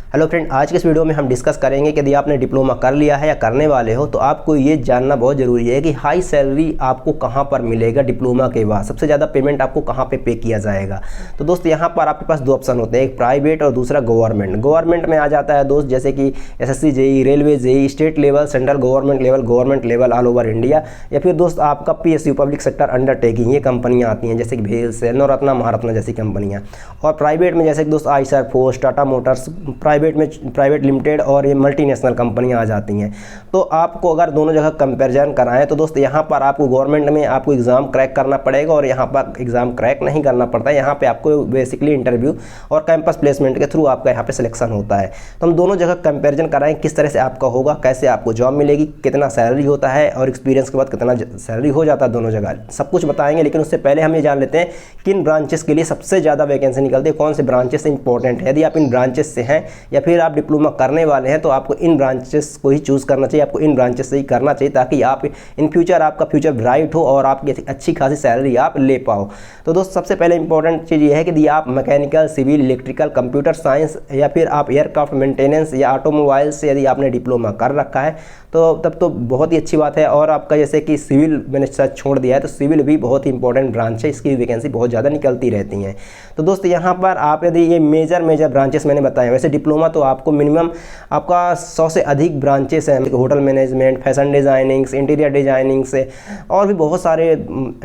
Hello friend, आज के इस वीडियो में हम डिस्कस करेंगे कि यदि आपने डिप्लोमा कर लिया है या करने वाले हो तो आपको ये जानना बहुत ज़रूरी है कि हाई सैलरी आपको कहाँ पर मिलेगा डिप्लोमा के बाद, सबसे ज़्यादा पेमेंट आपको कहाँ पे पे किया जाएगा। तो दोस्त यहाँ पर आपके पास दो ऑप्शन होते हैं, एक प्राइवेट और दूसरा गवर्नमेंट। गवर्नमेंट में आ जाता है दोस्त जैसे कि SSC JE, railway JE, state level, central government level all over India, या फिर दोस्त आपका पीएसयू पब्लिक सेक्टर अंडरटेकिंग, ये कंपनियाँ आती हैं जैसे कि भेल सेल, नवरत्ना, महारत्ना जैसी कंपनियाँ। और प्राइवेट में जैसे कि दोस्त Eicher, force, Tata Motors, private limited और ये मल्टीनेशनल कंपनियां आ जाती हैं। तो आपको अगर दोनों जगह कंपैरिजन कराएं तो दोस्त यहाँ पर आपको गवर्नमेंट में आपको एग्ज़ाम क्रैक करना पड़ेगा और यहाँ पर एग्ज़ाम क्रैक नहीं करना पड़ता है। यहाँ पे आपको बेसिकली इंटरव्यू और कैंपस प्लेसमेंट के थ्रू आपका यहाँ पे सिलेक्शन होता है। तो हम दोनों जगह कंपैरिजन कराएं किस तरह से आपका होगा, कैसे आपको जॉब मिलेगी, कितना सैलरी होता है और एक्सपीरियंस के बाद कितना सैलरी हो जाता है, दोनों जगह सब कुछ बताएंगे। लेकिन उससे पहले हम ये जान लेते हैं किन ब्रांचेस के लिए सबसे ज़्यादा वैकेंसी निकलती है, कौन से ब्रांचेस इंपॉर्टेंट है। यदि आप इन ब्रांचेस से हैं या फिर आप डिप्लोमा करने वाले हैं तो आपको इन ब्रांचेस को ही चूज़ करना चाहिए, आपको इन ब्रांचेस से ही करना चाहिए ताकि आप इन फ्यूचर आपका फ्यूचर ब्राइट हो और आपकी अच्छी खासी सैलरी आप ले पाओ। तो दोस्त सबसे पहले इंपॉर्टेंट चीज़ ये है कि यदि आप mechanical, civil, electrical, computer science या फिर आप एयरक्राफ्ट मेंटेनेंस या ऑटोमोबाइल से यदि आपने डिप्लोमा कर रखा है तो तब तो बहुत ही अच्छी बात है। और आपका जैसे कि सिविल मैंने शायद छोड़ दिया है तो सिविल भी बहुत ही इंपॉर्टेंट ब्रांच है, इसकी वैकेंसी बहुत ज़्यादा निकलती रहती हैं। तो दोस्त यहाँ पर आप यदि ये मेजर ब्रांचेस मैंने बताए, वैसे डिप्लोमा तो आपको मिनिमम आपका 100 से अधिक ब्रांचेस हैं, hotel management, fashion designing, interior designing से और भी बहुत सारे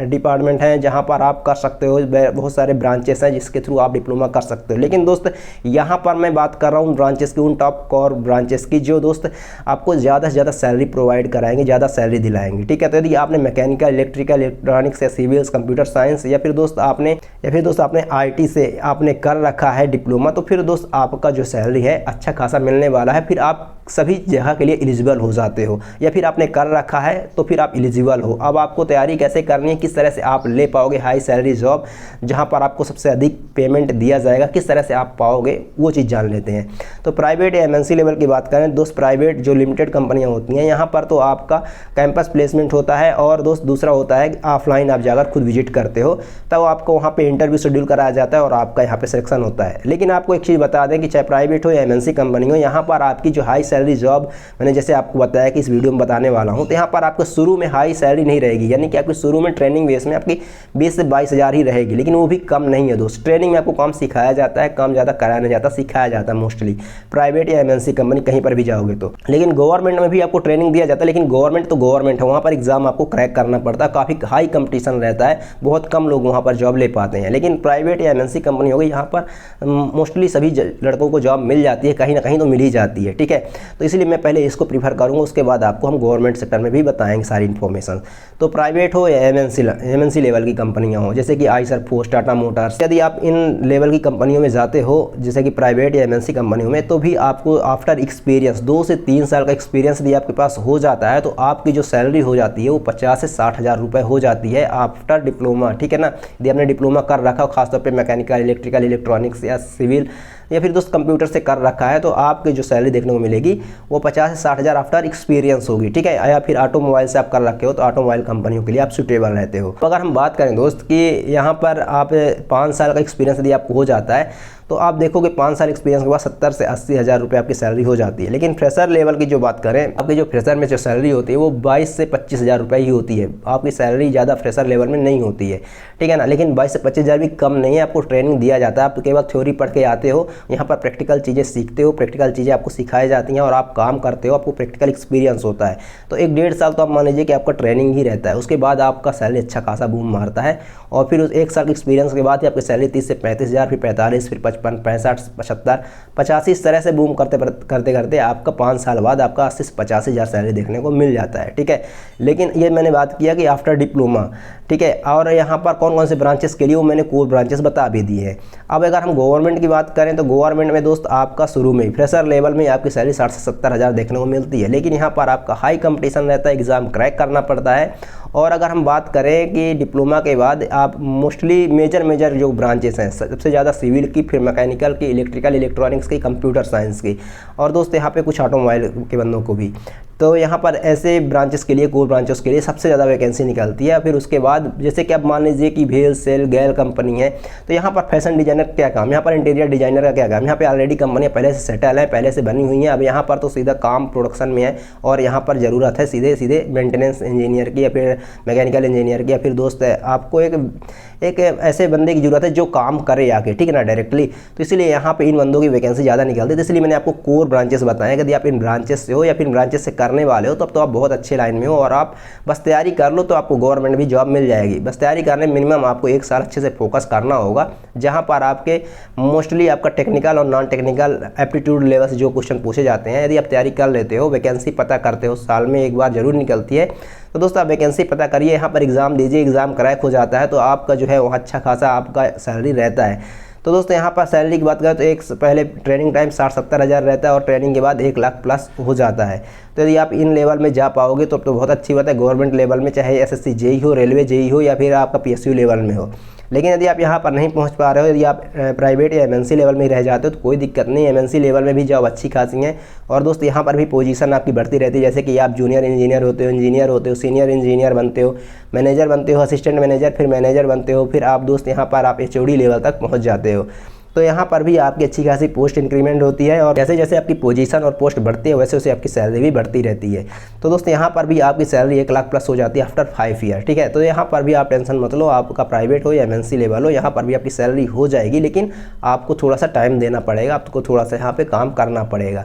डिपार्टमेंट हैं जहाँ पर आप कर सकते हो। बहुत सारे ब्रांचेस हैं जिसके थ्रू आप डिप्लोमा कर सकते हो। लेकिन दोस्त यहाँ पर मैं बात कर रहा हूँ ब्रांचेस की, उन टॉप कोर ब्रांचेस की जो दोस्त आपको ज़्यादा से ज़्यादा सैलरी प्रोवाइड कराएंगे, ज़्यादा सैलरी दिलाएंगे। ठीक है, तो यदि आपने मैकेनिकल, इलेक्ट्रिकल, इलेक्ट्रॉनिक्स या सिविल्स, कंप्यूटर साइंस या फिर दोस्त आपने आईटी से आपने कर रखा है डिप्लोमा, तो फिर दोस्त आपका जो सैलरी है अच्छा खासा मिलने वाला है। फिर आप सभी जगह के लिए एलिजिबल हो जाते हो, या फिर आपने कर रखा है तो फिर आप एलिजिबल हो। अब आपको तैयारी कैसे करनी है, किस तरह से आप ले पाओगे हाई सैलरी जॉब जहां पर आपको सबसे अधिक पेमेंट दिया जाएगा, किस तरह से आप पाओगे वो चीज़ जान लेते हैं। तो प्राइवेट या एमएनसी लेवल की बात करें दोस्त, प्राइवेट जो लिमिटेड कंपनियां होती हैं यहाँ पर तो आपका कैंपस प्लेसमेंट होता है और दोस्त दूसरा होता है ऑफलाइन आप जाकर खुद विजिट करते हो, तब आपको वहाँ पर इंटरव्यू शेड्यूल कराया जाता है और आपका यहाँ पर सिलेक्शन होता है। लेकिन आपको एक चीज़ बता दें कि चाहे प्राइवेट हो या एमएनसी कंपनी हो, यहाँ पर आपकी जो हाई सैलरी जॉब मैंने जैसे आपको बताया कि इस वीडियो में बताने वाला हूं, तो यहाँ पर आपको शुरू में हाई सैलरी नहीं रहेगी, यानी कि आपकी शुरू में ट्रेनिंग बेस में आपकी 20 से 22 हज़ार ही रहेगी। लेकिन वो भी कम नहीं है दोस्त, ट्रेनिंग में आपको काम सिखाया जाता है, काम ज़्यादा कराया नहीं जाता, सिखाया जाता है मोस्टली प्राइवेट या एमएनसी कंपनी कहीं पर भी जाओगे तो। लेकिन गवर्नमेंट में भी आपको ट्रेनिंग दिया जाता है, लेकिन गवर्नमेंट तो गवर्नमेंट है, वहाँ पर एग्जाम आपको क्रैक करना पड़ता है, काफ़ी हाई कंपटीशन रहता है, बहुत कम लोग वहाँ पर जॉब ले पाते हैं। लेकिन प्राइवेट या एमएनसी कंपनी होगी यहाँ पर मोस्टली सभी लड़कों को जॉब मिल जाती है, कहीं ना कहीं तो मिल ही जाती है। ठीक है, तो इसलिए मैं पहले इसको प्रीफर करूंगा, उसके बाद आपको हम गवर्नमेंट सेक्टर में भी बताएंगे सारी इन्फॉर्मेशन। तो प्राइवेट हो या एमएनसी लेवल की कंपनियां हो जैसे कि आईसर, फोर्स, टाटा मोटर्स, यदि आप इन लेवल की कंपनियों में जाते हो जैसे कि प्राइवेट या एमएनसी कंपनियों में, तो भी आपको आफ्टर एक्सपीरियंस 2 से 3 साल का एक्सपीरियंस यदि आपके पास हो जाता है तो आपकी जो सैलरी हो जाती है वो 50 से 60 हज़ार रुपये हो जाती है आफ्टर डिप्लोमा। ठीक है ना, यदि आपने डिप्लोमा कर रखा हो, खासतौर पर मैकेनिकल, इलेक्ट्रिकल, इलेक्ट्रॉनिक्स या सिविल या फिर दोस्त कंप्यूटर से कर रखा है, तो आपकी जो सैलरी देखने को मिलेगी वो 50 से 60 हज़ार आफ्टर एक्सपीरियंस होगी। ठीक है, या फिर ऑटोमोबाइल से आप कर रखे हो तो ऑटोमोबाइल कंपनियों के लिए आप सूटेबल रहते हो। तो अगर हम बात करें दोस्त कि यहाँ पर आप 5 साल का एक्सपीरियंस यदि आपको हो जाता है तो आप देखोगे 5 साल एक्सपीरियंस के बाद 70 से 80 हज़ार रुपये आपकी सैलरी हो जाती है। लेकिन फ्रेशर लेवल की जो बात करें, आपकी जो फ्रेशर में जो सैलरी होती है वो 22 से 25 हज़ार रुपये ही होती है, आपकी सैलरी ज़्यादा फ्रेशर लेवल में नहीं होती है। ठीक है ना, लेकिन 22 से 25 हज़ार भी कम नहीं है, आपको ट्रेनिंग दिया जाता है, आप केवल थ्योरी पढ़ के आते हो, यहाँ पर प्रैक्टिकल चीज़ें सीखते हो, प्रैक्टिकल चीज़ें आपको सिखाई जाती हैं और आप काम करते हो, आपको प्रैक्टिकल एक्सपीरियंस होता है। तो 1-1.5 साल तो आप मान लीजिए कि आपका ट्रेनिंग ही रहता है, उसके बाद आपका सैलरी अच्छा खासा बूम मारता है और फिर उस 1 साल के एक्सपीरियंस के बाद ही आपकी सैलरी 30 से 35 हज़ार, फिर 45, फिर 55, 65, 75, 85 इस तरह से बूम करते करते आपका 5 साल बाद आपका 80 से 85 हज़ार सैलरी देखने को मिल जाता है। ठीक है, लेकिन ये मैंने बात किया कि आफ्टर डिप्लोमा। ठीक है, और यहाँ पर कौन कौन से ब्रांचेस के लिए वो मैंने कोर ब्रांचेस बता भी दिए हैं। अब अगर हम गवर्नमेंट की बात करें तो गवर्नमेंट में दोस्त आपका शुरू में फ्रेशर लेवल में आपकी सैलरी 60 से 70 हज़ार देखने को मिलती है, लेकिन यहाँ पर आपका हाई कंपटीशन रहता है, एग्ज़ाम क्रैक करना पड़ता है। और अगर हम बात करें कि डिप्लोमा के बाद आप मोस्टली मेजर जो ब्रांचेस हैं, सबसे ज़्यादा सिविल की, फिर मैकेनिकल की, इलेक्ट्रिकल, इलेक्ट्रॉनिक्स की, कंप्यूटर साइंस की, और दोस्त यहाँ पे कुछ ऑटोमोबाइल के बंदों को भी। तो यहाँ पर ऐसे ब्रांचेस के लिए, कोर ब्रांचेस के लिए सबसे ज़्यादा वैकेंसी निकलती है। फिर उसके बाद जैसे कि अब मान लीजिए कि भेल सेल गैल कंपनी है, तो यहाँ पर फैशन डिजाइनर क्या काम, यहाँ पर इंटीरियर डिजाइनर का क्या काम। यहाँ पे ऑलरेडी कंपनियाँ पहले से सेटल है, पहले से बनी हुई हैं। अब यहाँ पर तो सीधा काम प्रोडक्शन में है और यहाँ पर ज़रूरत है सीधे सीधे मेंटेनेंस इंजीनियर की या फिर मैकेनिकल इंजीनियर की, या फिर दोस्त है आपको एक ऐसे बंदे की ज़रूरत है जो काम करे आके, ठीक है ना, डायरेक्टली। तो इसलिए यहाँ पे इन बंदों की वैकेंसी ज़्यादा निकलती है। तो इसलिए मैंने आपको कोर ब्रांचेस बताया कि यदि आप इन ब्रांचेस से हो या फिर ब्रांचेस से करने वाले हो, तब तो आप बहुत अच्छे लाइन में हो और आप बस तैयारी कर लो तो आपको गवर्नमेंट भी जॉब मिल जाएगी। बस तैयारी करने में मिनिमम आपको 1 साल अच्छे से फोकस करना होगा, जहाँ पर आपके मोस्टली आपका टेक्निकल और नॉन टेक्निकल एप्टीट्यूड लेवल से जो क्वेश्चन पूछे जाते हैं, यदि आप तैयारी कर लेते हो, वैकेंसी पता करते हो, साल में एक बार जरूर निकलती है, तो दोस्तों आप वैकेंसी पता करिए, यहाँ पर एग्ज़ाम दीजिए, एग्ज़ाम क्रैक हो जाता है तो आपका जो है वो अच्छा खासा आपका सैलरी रहता है। तो दोस्तों यहाँ पर सैलरी की बात करें तो एक पहले ट्रेनिंग टाइम 60-70 हज़ार रहता है और ट्रेनिंग के बाद 1 लाख प्लस हो जाता है। तो यदि आप इन लेवल में जा पाओगे तो बहुत अच्छी बात है। गवर्नमेंट लेवल में चाहे एसएससी जेई हो, रेलवे जेई हो या फिर आपका पीएसयू लेवल में हो। लेकिन यदि आप यहाँ पर नहीं पहुँच पा रहे हो, यदि आप प्राइवेट या एमएनसी लेवल में ही रह जाते हो तो कोई दिक्कत नहीं, एमएनसी लेवल में भी जॉब अच्छी खासी है। और दोस्त यहाँ पर भी पोजीशन आपकी बढ़ती रहती है, जैसे कि आप जूनियर इंजीनियर होते हो, सीनियर इंजीनियर बनते हो, मैनेजर बनते हो, असिस्टेंट मैनेजर, फिर मैनेजर बनते हो, फिर आप दोस्त यहाँ पर आप एचओडी लेवल तक पहुँच जाते हो। तो यहाँ पर भी आपकी अच्छी खासी पोस्ट इंक्रीमेंट होती है और जैसे जैसे आपकी पोजीशन और पोस्ट बढ़ती है वैसे वैसे आपकी सैलरी भी बढ़ती रहती है। तो दोस्तों यहाँ पर भी आपकी सैलरी 1 लाख प्लस हो जाती है आफ्टर 5 ईयर, ठीक है। तो यहाँ पर भी आप टेंशन मत लो, आपका प्राइवेट हो या एमएनसी लेवल हो, यहाँ पर भी आपकी सैलरी हो जाएगी, लेकिन आपको थोड़ा सा टाइम देना पड़ेगा, आपको थोड़ा सा यहाँ पर काम करना पड़ेगा।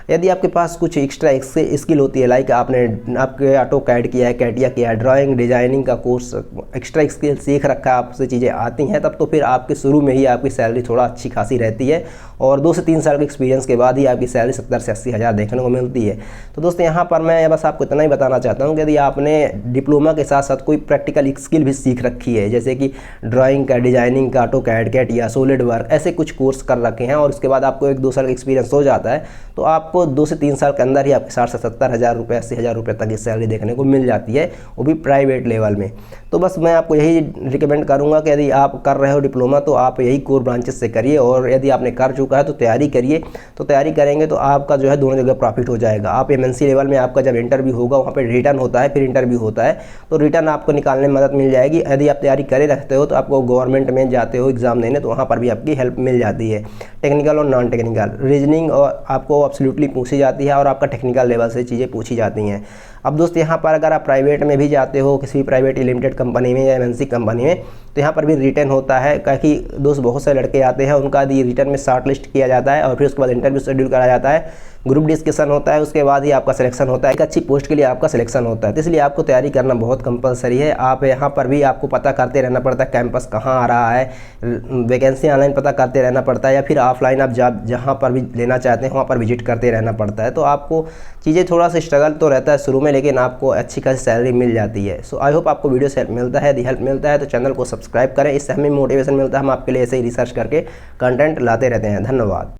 यदि आपके पास कुछ एक्स्ट्रा स्किल होती है, लाइक आपके ऑटो कैड किया है, कैटिया किया है, ड्राइंग डिजाइनिंग का कोर्स, एक्स्ट्रा स्किल सीख रखा है, आपसे चीज़ें आती हैं, तब तो फिर आपके शुरू में ही आपकी सैलरी थोड़ा अच्छी खासी रहती है और 2 से 3 साल के एक्सपीरियंस के बाद ही आपकी सैलरी 70 से 80 हज़ार देखने को मिलती है। तो दोस्तों यहाँ पर मैं बस आपको इतना ही बताना चाहता हूँ कि यदि आपने डिप्लोमा के साथ साथ कोई प्रैक्टिकल स्किल भी सीख रखी है, जैसे कि ड्राइंग का, डिजाइनिंग का, auto CAD, CATIA, solid work, ऐसे कुछ कोर्स कर रखे हैं और उसके बाद आपको 1-2 साल का एक्सपीरियंस हो जाता है, तो आपको 2 से 3 साल के अंदर ही आपके 60 से 70 हज़ार रुपये, 80 हज़ार रुपये तक की सैलरी देखने को मिल जाती है, वो भी प्राइवेट लेवल में। तो बस मैं आपको यही रिकमेंड करूंगा कि यदि आप कर रहे हो डिप्लोमा तो आप यही कोर ब्रांचेस से करिए, और यदि आपने कर चुका है तो तैयारी करिए। तो तैयारी करेंगे तो आपका जो है दोनों जगह प्रॉफिट हो जाएगा। आप एमएनसी लेवल में आपका जब इंटरव्यू होगा वहाँ पर रिटर्न होता है, फिर इंटरव्यू होता है, तो रिटर्न आपको निकालने में मदद मिल जाएगी। यदि आप तैयारी करे रखते हो तो आपको गवर्नमेंट में जाते हो एग्जाम देने तो वहाँ पर भी आपकी हेल्प मिल जाती है। टेक्निकल और नॉन टेक्निकल रीजनिंग और आपको एब्सोल्युटली पूछी जाती है और आपका टेक्निकल लेवल से चीज़ें पूछी जाती हैं। अब दोस्त यहाँ पर अगर आप प्राइवेट में भी जाते हो, किसी भी प्राइवेट लिमिटेड कंपनी में या एमएनसी कंपनी में, तो यहाँ पर भी रिटर्न होता है, क्योंकि दोस्त बहुत से लड़के आते हैं, उनका रिटर्न में शॉर्ट लिस्ट किया जाता है और फिर उसके बाद इंटरव्यू शेड्यूल करा जाता है, ग्रुप डिस्कशन होता है, उसके बाद ही आपका सिलेक्शन होता है, एक अच्छी पोस्ट के लिए आपका सिलेक्शन होता है। तो इसलिए आपको तैयारी करना बहुत कंपलसरी है। आप यहाँ पर भी आपको पता करते रहना पड़ता है कैंपस कहाँ आ रहा है, वैकेंसी ऑनलाइन पता करते रहना पड़ता है, या फिर ऑफलाइन आप जहाँ पर भी लेना चाहते हैं वहाँ पर विजिट करते रहना पड़ता है। तो आपको चीज़ें थोड़ा सा स्ट्रगल तो रहता है शुरू में, लेकिन आपको अच्छी खासी सैलरी मिल जाती है। सो आई होप आपको वीडियो से हेल्प मिलता है। यदि हेल्प मिलता है तो चैनल को सब्सक्राइब करें, इससे हमें मोटिवेशन मिलता है, हम आपके लिए ऐसे ही रिसर्च करके कंटेंट लाते रहते हैं। धन्यवाद।